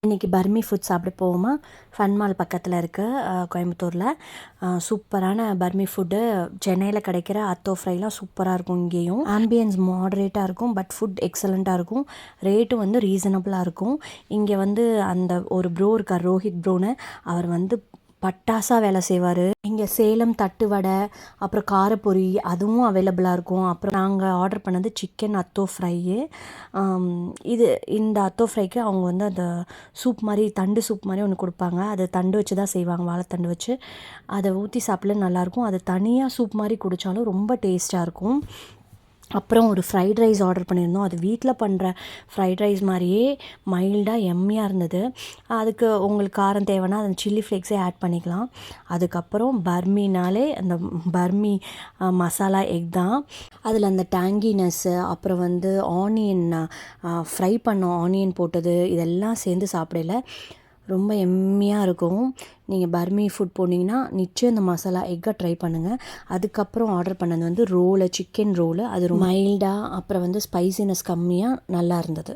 இன்றைக்கி பர்மி ஃபுட் சாப்பிட போவோமா? ஃபன் மால் பக்கத்தில் இருக்க கோயம்புத்தூரில் சூப்பரான பர்மி ஃபுட்டு. சென்னையில் கிடைக்கிற அத்தோ ஃப்ரைலாம் சூப்பராக இருக்கும். இங்கேயும் ஆம்பியன்ஸ் மாடரேட்டாக இருக்கும், பட் ஃபுட் எக்ஸலண்ட்டாக இருக்கும். ரேட்டும் வந்து ரீசனபிளாக இருக்கும். இங்கே வந்து அந்த ஒரு ப்ரோ இருக்கார், ரோஹித் ப்ரோன்னு. அவர் வந்து பட்டாசாக வேலை செய்வார். இங்கே சேலம் தட்டு வடை, அப்புறம் காரப்பொரி அதுவும் அவைலபிளாக இருக்கும். அப்புறம் நாங்கள் ஆர்டர் பண்ணது சிக்கன் அத்தோ ஃப்ரையு. இந்த அத்தோ ஃப்ரைக்கு அவங்க வந்து அந்த சூப் மாதிரி, தண்டு சூப் மாதிரி ஒன்று கொடுப்பாங்க. அது தண்டு வச்சு தான் செய்வாங்க, வாழைத்தண்டு வச்சு. அதை ஊற்றி சாப்பிட நல்லாயிருக்கும். அது தனியாக சூப் மாதிரி குடித்தாலும் ரொம்ப டேஸ்ட்டாக இருக்கும். அப்புறம் ஒரு ஃப்ரைட் ரைஸ் ஆர்டர் பண்ணியிருந்தோம். அது வீட்டில் பண்ணுற ஃப்ரைட் ரைஸ் மாதிரியே மைல்டாக எம்மியாக இருந்தது. அதுக்கு உங்களுக்கு காரம் தேவைன்னா அந்த சில்லி ஃப்ளேக்ஸே ஆட் பண்ணிக்கலாம். அதுக்கப்புறம் பர்மினாலே அந்த பர்மி மசாலா எக் தான். அதில் அந்த டேங்கினஸ்ஸு, அப்புறம் வந்து ஆனியன் ஃப்ரை பண்ண ஆனியன் போட்டது, இதெல்லாம் சேர்ந்து சாப்பிடல ரொம்ப எம்மியாக இருக்கும். நீங்கள் பர்மி ஃபுட் போனீங்கன்னா நிச்சயம் இந்த மசாலா எக்கை ட்ரை பண்ணுங்கள். அதுக்கப்புறம் ஆர்டர் பண்ணது வந்து ரோலு, சிக்கன் ரோலு. அது மைல்டாக, அப்புறம் வந்து ஸ்பைசினஸ் கம்மியாக நல்லா இருந்தது.